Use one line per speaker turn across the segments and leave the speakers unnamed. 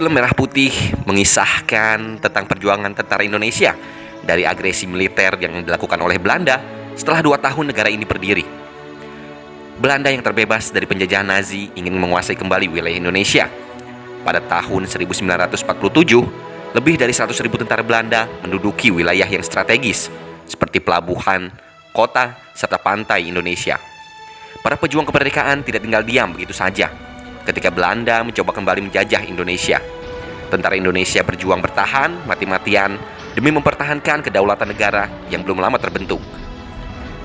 Film Merah Putih mengisahkan tentang perjuangan tentara Indonesia dari agresi militer yang dilakukan oleh Belanda setelah 2 tahun negara ini berdiri. Belanda yang terbebas dari penjajahan Nazi ingin menguasai kembali wilayah Indonesia. Pada tahun 1947, lebih dari 100.000 tentara Belanda menduduki wilayah yang strategis seperti pelabuhan, kota, serta pantai Indonesia. Para pejuang kemerdekaan tidak tinggal diam begitu saja ketika Belanda mencoba kembali menjajah Indonesia. Tentara Indonesia berjuang bertahan mati-matian demi mempertahankan kedaulatan negara yang belum lama terbentuk.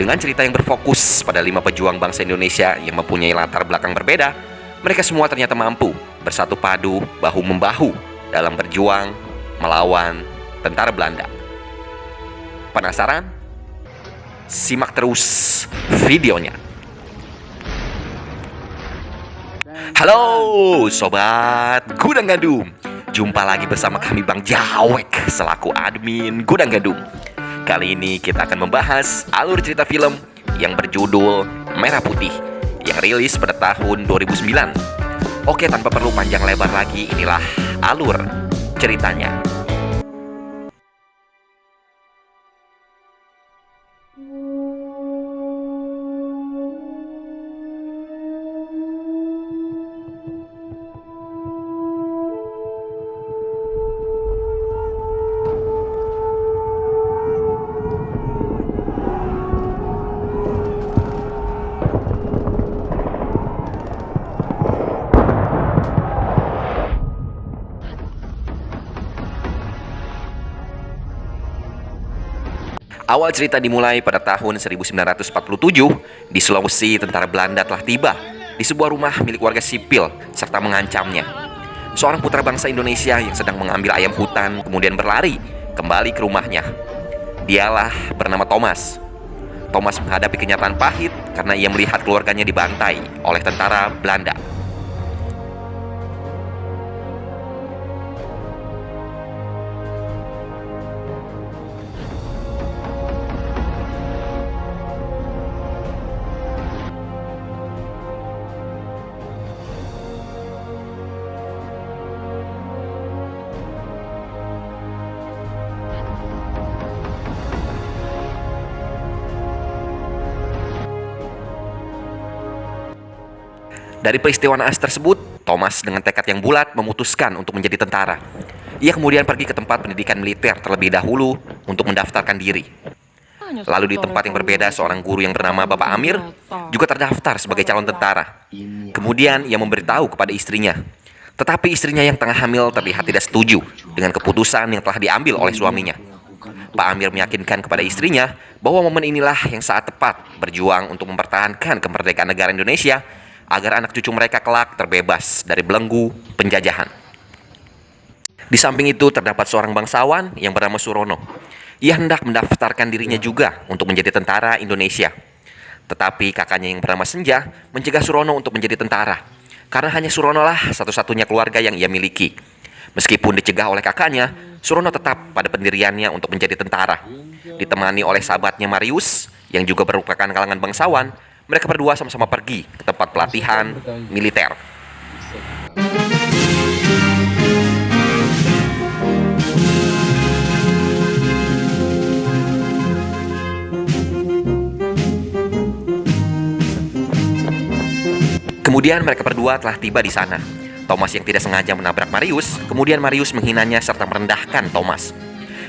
Dengan cerita yang berfokus pada 5 pejuang bangsa Indonesia yang mempunyai latar belakang berbeda, mereka semua ternyata mampu bersatu padu, bahu-membahu dalam berjuang melawan tentara Belanda. Penasaran? Simak terus videonya. Halo Sobat Gudang Gandum, jumpa lagi bersama kami Bang Jawek selaku admin Gudang Gandum. Kali ini kita akan membahas alur cerita film yang berjudul Merah Putih yang rilis pada tahun 2009. Oke, tanpa perlu panjang lebar lagi, inilah alur ceritanya. Awal cerita dimulai pada tahun 1947. Di Sulawesi, tentara Belanda telah tiba di sebuah rumah milik warga sipil serta mengancamnya. Seorang putra bangsa Indonesia yang sedang mengambil ayam hutan kemudian berlari kembali ke rumahnya. Dialah bernama Thomas. Thomas menghadapi kenyataan pahit karena ia melihat keluarganya dibantai oleh tentara Belanda. Dari peristiwa naas tersebut, Thomas dengan tekad yang bulat memutuskan untuk menjadi tentara. Ia kemudian pergi ke tempat pendidikan militer terlebih dahulu untuk mendaftarkan diri. Lalu di tempat yang berbeda, seorang guru yang bernama Bapak Amir juga terdaftar sebagai calon tentara. Kemudian ia memberitahu kepada istrinya. Tetapi istrinya yang tengah hamil terlihat tidak setuju dengan keputusan yang telah diambil oleh suaminya. Pak Amir meyakinkan kepada istrinya bahwa momen inilah yang saat tepat berjuang untuk mempertahankan kemerdekaan negara Indonesia agar anak cucu mereka kelak terbebas dari belenggu penjajahan. Di samping itu terdapat seorang bangsawan yang bernama Surono. Ia hendak mendaftarkan dirinya juga untuk menjadi tentara Indonesia. Tetapi kakaknya yang bernama Senja mencegah Surono untuk menjadi tentara, karena hanya Surono lah satu-satunya keluarga yang ia miliki. Meskipun dicegah oleh kakaknya, Surono tetap pada pendiriannya untuk menjadi tentara. Ditemani oleh sahabatnya Marius yang juga merupakan kalangan bangsawan, mereka berdua sama-sama pergi ke tempat pelatihan militer. Kemudian mereka berdua telah tiba di sana. Thomas yang tidak sengaja menabrak Marius, kemudian Marius menghinanya serta merendahkan Thomas.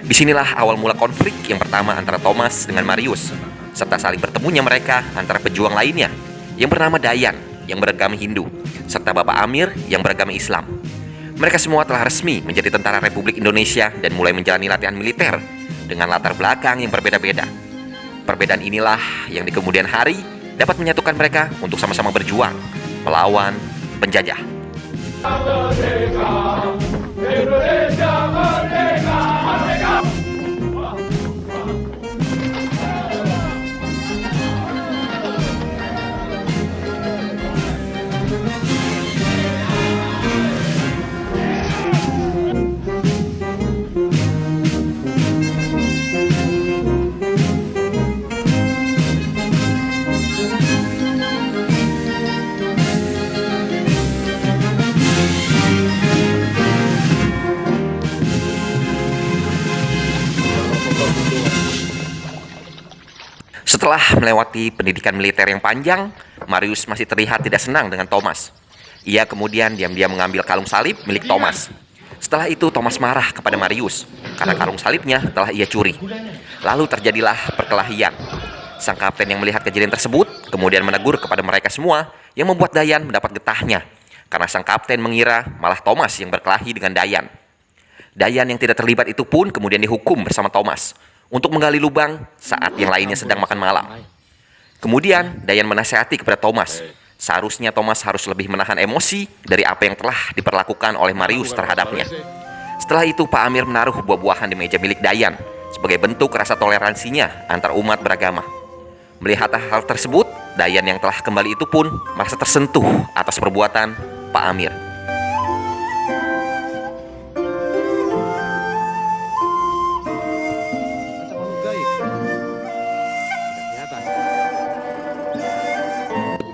Disinilah awal mula konflik yang pertama antara Thomas dengan Marius, serta saling bertemunya mereka antara pejuang lainnya yang bernama Dayan yang beragama Hindu, serta Bapak Amir yang beragama Islam. Mereka semua telah resmi menjadi tentara Republik Indonesia dan mulai menjalani latihan militer dengan latar belakang yang berbeda-beda. Perbedaan inilah yang di kemudian hari dapat menyatukan mereka untuk sama-sama berjuang melawan penjajah. Indonesia merdeka, merdeka. Setelah melewati pendidikan militer yang panjang, Marius masih terlihat tidak senang dengan Thomas. Ia kemudian diam-diam mengambil kalung salib milik Thomas. Setelah itu Thomas marah kepada Marius karena kalung salibnya telah ia curi. Lalu terjadilah perkelahian. Sang kapten yang melihat kejadian tersebut kemudian menegur kepada mereka semua, yang membuat Dayan mendapat getahnya karena sang kapten mengira malah Thomas yang berkelahi dengan Dayan. Dayan yang tidak terlibat itu pun kemudian dihukum bersama Thomas untuk menggali lubang saat yang lainnya sedang makan malam. Kemudian Dayan menasihati kepada Thomas, seharusnya Thomas harus lebih menahan emosi dari apa yang telah diperlakukan oleh Marius terhadapnya. Setelah itu Pak Amir menaruh buah-buahan di meja milik Dayan sebagai bentuk rasa toleransinya antar umat beragama. Melihat hal tersebut, Dayan yang telah kembali itu pun merasa tersentuh atas perbuatan Pak Amir.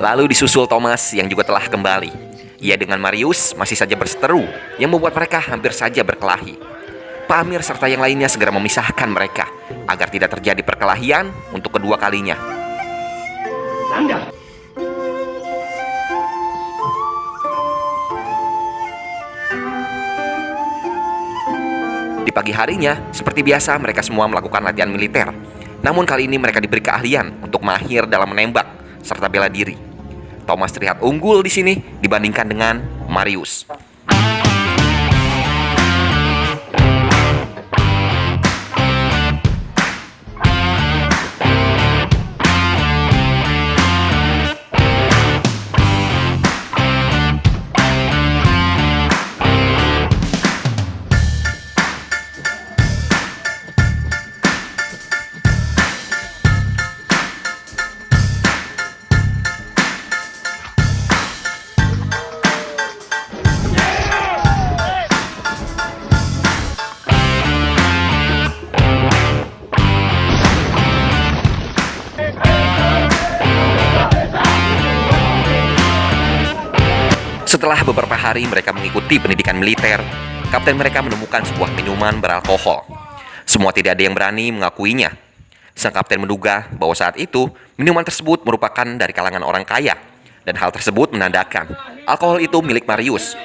Lalu disusul Thomas yang juga telah kembali. Ia dengan Marius masih saja berseteru, yang membuat mereka hampir saja berkelahi. Pak Amir serta yang lainnya segera memisahkan mereka agar tidak terjadi perkelahian untuk kedua kalinya. Di pagi harinya, seperti biasa mereka semua melakukan latihan militer. Namun kali ini mereka diberi keahlian untuk mahir dalam menembak serta bela diri. Thomas terlihat unggul di sini dibandingkan dengan Marius. Setelah beberapa hari mereka mengikuti pendidikan militer, kapten mereka menemukan sebuah minuman beralkohol. Semua tidak ada yang berani mengakuinya. Sang kapten menduga bahwa saat itu minuman tersebut merupakan dari kalangan orang kaya, dan hal tersebut menandakan alkohol itu milik Marius.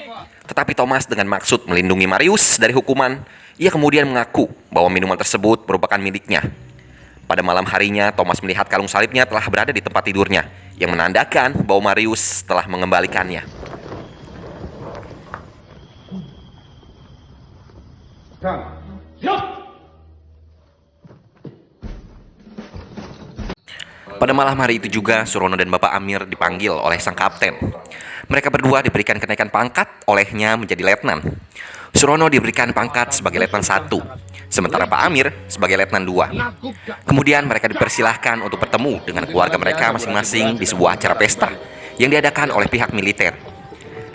Tetapi Thomas dengan maksud melindungi Marius dari hukuman, ia kemudian mengaku bahwa minuman tersebut merupakan miliknya. Pada malam harinya, Thomas melihat kalung salibnya telah berada di tempat tidurnya, yang menandakan bahwa Marius telah mengembalikannya. Pada malam hari itu juga, Surono dan Bapak Amir dipanggil oleh sang kapten. Mereka berdua diberikan kenaikan pangkat olehnya menjadi letnan. Surono diberikan pangkat sebagai letnan 1, sementara Pak Amir sebagai letnan 2. Kemudian mereka dipersilahkan untuk bertemu dengan keluarga mereka masing-masing di sebuah acara pesta yang diadakan oleh pihak militer.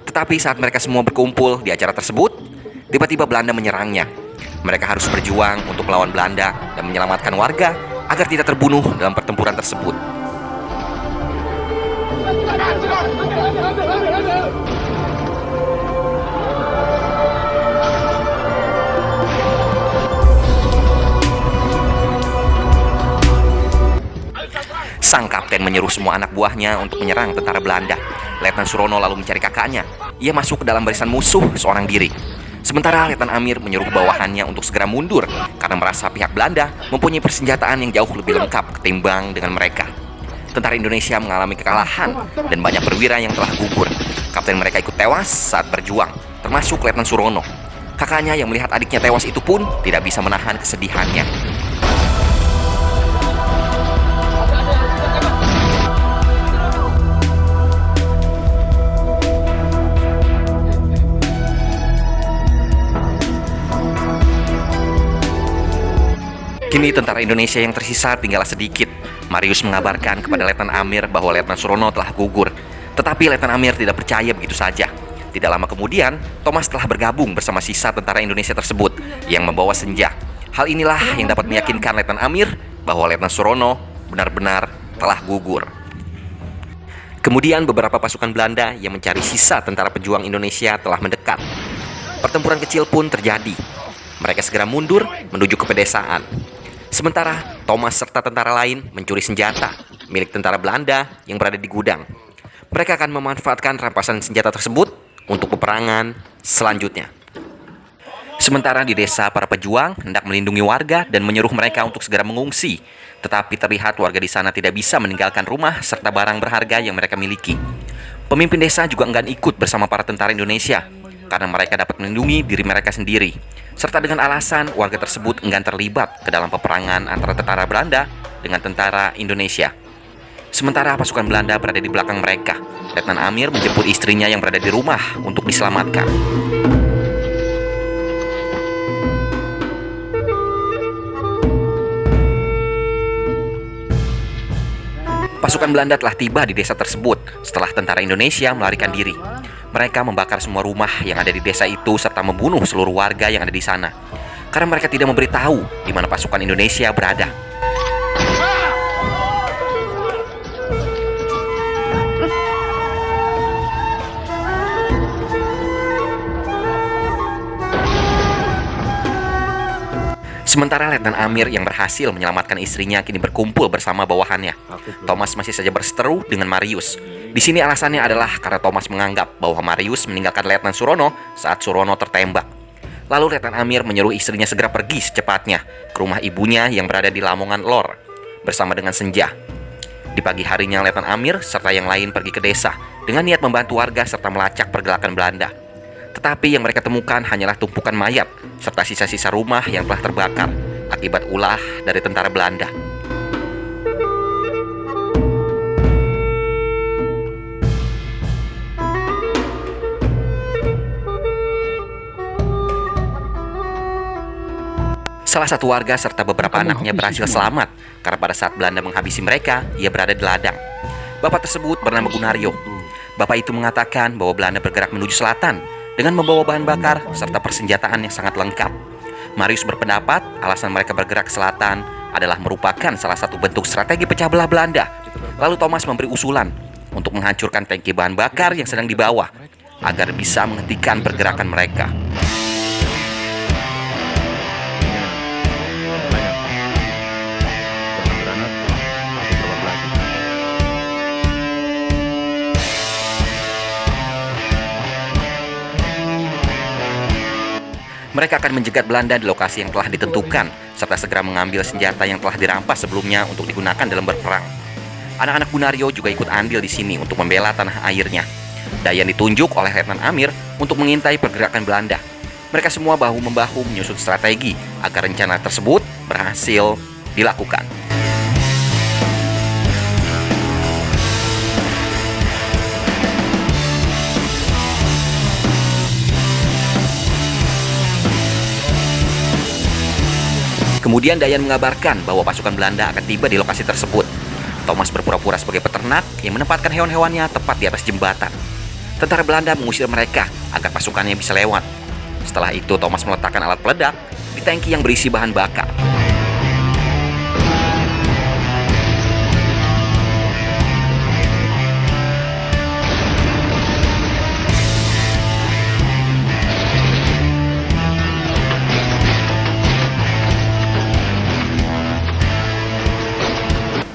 Tetapi saat mereka semua berkumpul di acara tersebut, tiba-tiba Belanda menyerangnya. Mereka harus berjuang untuk melawan Belanda dan menyelamatkan warga agar tidak terbunuh dalam pertempuran tersebut. Sang kapten menyuruh semua anak buahnya untuk menyerang tentara Belanda. Letnan Surono lalu mencari kakaknya. Ia masuk ke dalam barisan musuh seorang diri. Sementara Letnan Amir menyuruh bawahannya untuk segera mundur karena merasa pihak Belanda mempunyai persenjataan yang jauh lebih lengkap ketimbang dengan mereka. Tentara Indonesia mengalami kekalahan dan banyak perwira yang telah gugur. Kapten mereka ikut tewas saat berjuang, termasuk Letnan Surono. Kakaknya yang melihat adiknya tewas itu pun tidak bisa menahan kesedihannya. Kini tentara Indonesia yang tersisa tinggallah sedikit. Marius mengabarkan kepada Letnan Amir bahwa Letnan Surono telah gugur. Tetapi Letnan Amir tidak percaya begitu saja. Tidak lama kemudian, Thomas telah bergabung bersama sisa tentara Indonesia tersebut yang membawa senja. Hal inilah yang dapat meyakinkan Letnan Amir bahwa Letnan Surono benar-benar telah gugur. Kemudian beberapa pasukan Belanda yang mencari sisa tentara pejuang Indonesia telah mendekat. Pertempuran kecil pun terjadi. Mereka segera mundur menuju ke pedesaan. Sementara Thomas serta tentara lain mencuri senjata milik tentara Belanda yang berada di gudang. Mereka akan memanfaatkan rampasan senjata tersebut untuk peperangan selanjutnya. Sementara di desa, para pejuang hendak melindungi warga dan menyuruh mereka untuk segera mengungsi. Tetapi terlihat warga di sana tidak bisa meninggalkan rumah serta barang berharga yang mereka miliki. Pemimpin desa juga enggan ikut bersama para tentara Indonesia karena mereka dapat melindungi diri mereka sendiri, serta dengan alasan warga tersebut enggan terlibat ke dalam peperangan antara tentara Belanda dengan tentara Indonesia. Sementara pasukan Belanda berada di belakang mereka, Letnan Amir menjemput istrinya yang berada di rumah untuk diselamatkan. Pasukan Belanda telah tiba di desa tersebut setelah tentara Indonesia melarikan diri. Mereka membakar semua rumah yang ada di desa itu serta membunuh seluruh warga yang ada di sana karena mereka tidak memberitahu di mana pasukan Indonesia berada. Sementara Letnan Amir yang berhasil menyelamatkan istrinya kini berkumpul bersama bawahannya. Thomas masih saja berseteru dengan Marius. Di sini alasannya adalah karena Thomas menganggap bahwa Marius meninggalkan Letnan Surono saat Surono tertembak. Lalu Letnan Amir menyuruh istrinya segera pergi secepatnya ke rumah ibunya yang berada di Lamongan Lor bersama dengan Senja. Di pagi harinya Letnan Amir serta yang lain pergi ke desa dengan niat membantu warga serta melacak pergerakan Belanda. Tetapi yang mereka temukan hanyalah tumpukan mayat serta sisa-sisa rumah yang telah terbakar akibat ulah dari tentara Belanda. Salah satu warga serta beberapa anaknya berhasil selamat karena pada saat Belanda menghabisi mereka, ia berada di ladang. Bapak tersebut bernama Gunario. Bapak itu mengatakan bahwa Belanda bergerak menuju selatan dengan membawa bahan bakar serta persenjataan yang sangat lengkap. Marius berpendapat alasan mereka bergerak ke selatan adalah merupakan salah satu bentuk strategi pecah belah Belanda. Lalu Thomas memberi usulan untuk menghancurkan tangki bahan bakar yang sedang dibawa agar bisa menghentikan pergerakan mereka. Mereka akan menjegat Belanda di lokasi yang telah ditentukan, serta segera mengambil senjata yang telah dirampas sebelumnya untuk digunakan dalam berperang. Anak-anak Gunario juga ikut andil di sini untuk membela tanah airnya. Dayan ditunjuk oleh Letnan Amir untuk mengintai pergerakan Belanda. Mereka semua bahu-membahu menyusun strategi agar rencana tersebut berhasil dilakukan. Kemudian Dayan mengabarkan bahwa pasukan Belanda akan tiba di lokasi tersebut. Thomas berpura-pura sebagai peternak yang menempatkan hewan-hewannya tepat di atas jembatan. Tentara Belanda mengusir mereka agar pasukannya bisa lewat. Setelah itu Thomas meletakkan alat peledak di tangki yang berisi bahan bakar.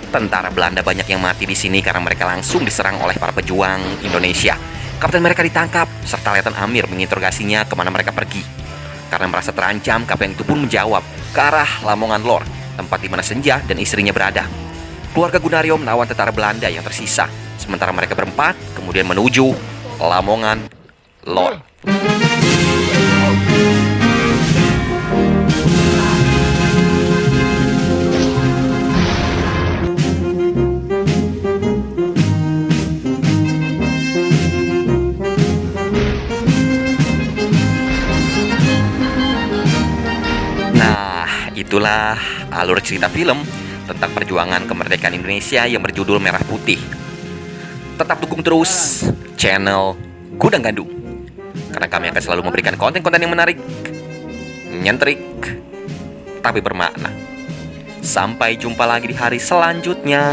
Tentara Belanda banyak yang mati di sini karena mereka langsung diserang oleh para pejuang Indonesia. Kapten mereka ditangkap, serta Letnan Amir menginterogasinya kemana mereka pergi. Karena merasa terancam, kapten itu pun menjawab ke arah Lamongan Lor, tempat di mana Senja dan istrinya berada. Keluarga Gunario menawan tentara Belanda yang tersisa, sementara mereka berempat kemudian menuju Lamongan Lor. Itulah alur cerita film tentang perjuangan kemerdekaan Indonesia yang berjudul Merah Putih. Tetap dukung terus channel Gudang Gandum, karena kami akan selalu memberikan konten-konten yang menarik, nyentrik, tapi bermakna. Sampai jumpa lagi di hari selanjutnya.